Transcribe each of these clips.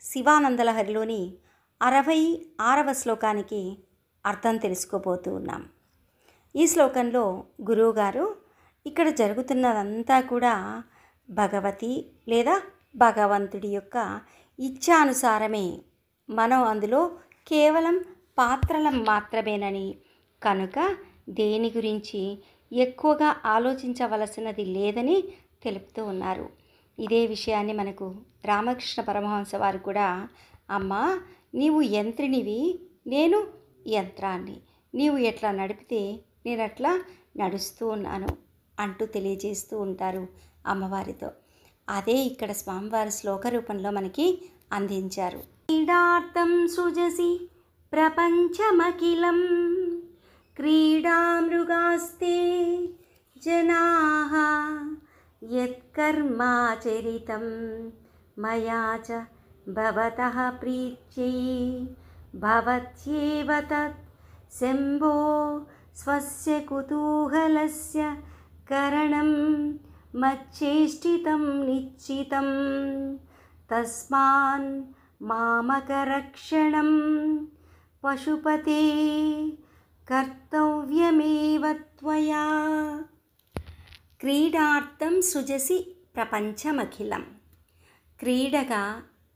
శివానందలహరిలోని 66వ శ్లోకానికి అర్థం తెలుసుకోబోతూ ఉన్నాం. ఈ శ్లోకంలో గురువుగారు ఇక్కడ జరుగుతున్నదంతా కూడా భగవతి లేదా భగవంతుడి యొక్క ఇచ్ఛానుసారమే, మనం అందులో కేవలం పాత్రలం మాత్రమేనని, కనుక దేని గురించి ఎక్కువగా ఆలోచించవలసినది లేదని తెలుపుతూ ఉన్నారు. ఇదే విషయాన్ని మనకు రామకృష్ణ పరమహంస వారు కూడా, అమ్మా నీవు యంత్రినివి, నేను యంత్రాన్ని, నీవు ఎట్లా నడిపితే నేను అట్లా నడుస్తూ ఉన్నాను అంటూ తెలియజేస్తూ ఉంటారు అమ్మవారితో. అదే ఇక్కడ స్వామివారి శ్లోక రూపంలో మనకి అందించారు. క్రీడార్థం సృజసి ప్రపంచమఖిలం క్రీడామృగాస్తే జనాః యత్కర్మాచరితం మయా చ భవతః ప్రీత్యై భవత్యేవ తత్ శంభో స్వస్య కుతూహలస్య కరణం మచ్చేష్టితం నిశ్చితం తస్మాన్ మామకరక్షణం పశుపతే కర్తవ్యమేవ త్వయా. క్రీడార్థం సృజసి ప్రపంచమఖిలం, క్రీడగా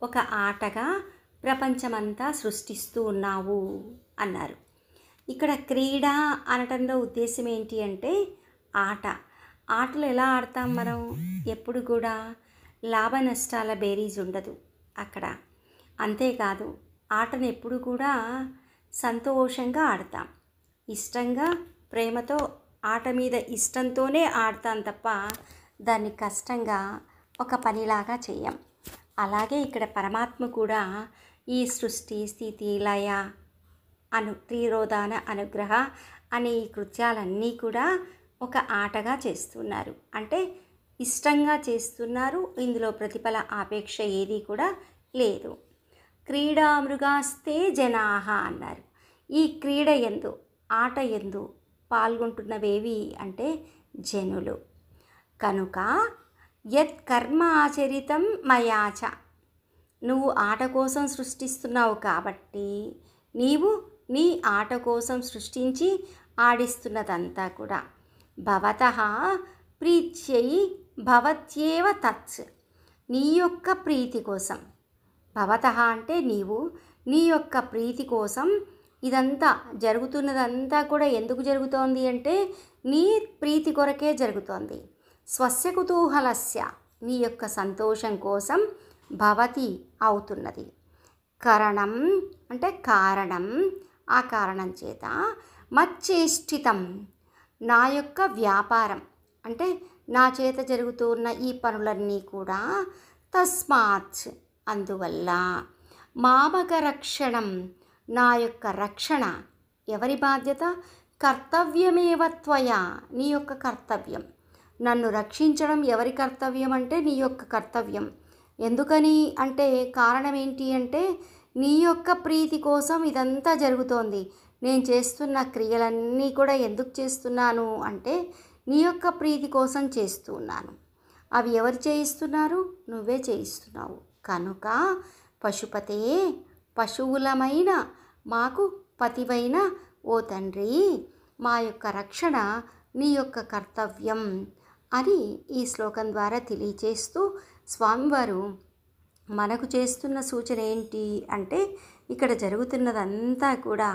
ఒక ఆటగా ప్రపంచమంతా సృష్టిస్తూ ఉన్నావు అన్నారు. ఇక్కడ క్రీడ అనటంలో ఉద్దేశం ఏంటి అంటే ఆటలు ఎలా ఆడతాం మనం, ఎప్పుడు కూడా లాభ నష్టాల బేరీజ్ ఉండదు అక్కడ. అంతేకాదు ఆటను ఎప్పుడు కూడా సంతోషంగా ఆడతాం, ఇష్టంగా ప్రేమతో ఆట మీద ఇష్టంతోనే ఆడతాం తప్ప దాన్ని కష్టంగా ఒక పనిలాగా చెయ్యం. అలాగే ఇక్కడ పరమాత్మ కూడా ఈ సృష్టి స్థితి లయ త్రిరోధాన అనుగ్రహ అనే ఈ కృత్యాలన్నీ కూడా ఒక ఆటగా చేస్తున్నారు, అంటే ఇష్టంగా చేస్తున్నారు. ఇందులో ప్రతిఫల ఆపేక్ష ఏది కూడా లేదు. క్రీడామృగాస్తే జనాః అన్నారు. ఈ క్రీడ యందు, ఆట యందు పాల్గొంటున్నవేవి అంటే జనులు. కనుక యత్ కర్మ ఆచరితం మయాచ, నువ్వు ఆట కోసం సృష్టిస్తున్నావు కాబట్టి నీవు నీ ఆట కోసం సృష్టించి ఆడిస్తున్నదంతా కూడా భవతః ప్రీత్యై భవత్యేవ తత్, నీ యొక్క ప్రీతి కోసం. భవతః అంటే నీవు, నీ యొక్క ప్రీతి కోసం ఇదంతా జరుగుతున్నదంతా కూడా ఎందుకు జరుగుతోంది అంటే నీ ప్రీతి కొరకే జరుగుతోంది. స్వస్య కుతూహలస్య, నీ యొక్క సంతోషం కోసం భవతి అవుతున్నది. కరణం అంటే కారణం, ఆ కారణం చేత మచ్చేష్టితం, నా యొక్క వ్యాపారం అంటే నా చేత జరుగుతున్న ఈ పనులన్నీ కూడా తస్మాత్ అందువల్ల, మామక రక్షణం నా యొక్క రక్షణ ఎవరి బాధ్యత, కర్తవ్యమేవ త్వయా నీ యొక్క కర్తవ్యం. నన్ను రక్షించడం ఎవరి కర్తవ్యం అంటే నీ యొక్క కర్తవ్యం. ఎందుకని అంటే కారణం ఏంటి అంటే నీ యొక్క ప్రీతి కోసం ఇదంతా జరుగుతోంది. నేను చేస్తున్న క్రియలన్నీ కూడా ఎందుకు చేస్తున్నాను అంటే నీ యొక్క ప్రీతి కోసం చేస్తూ ఉన్నాను. అవి ఎవరు చేయిస్తున్నారు, నువ్వే చేయిస్తున్నావు. కనుక పశుపతే, పశువులమైన మాకు పతివైన ఓ తండ్రి, మా యొక్క రక్షణ నీ యొక్క కర్తవ్యం అని ఈ శ్లోకం ద్వారా తెలియచేస్తూ స్వామివారు మనకు చేస్తున్న సూచన ఏంటి అంటే ఇక్కడ జరుగుతున్నదంతా కూడా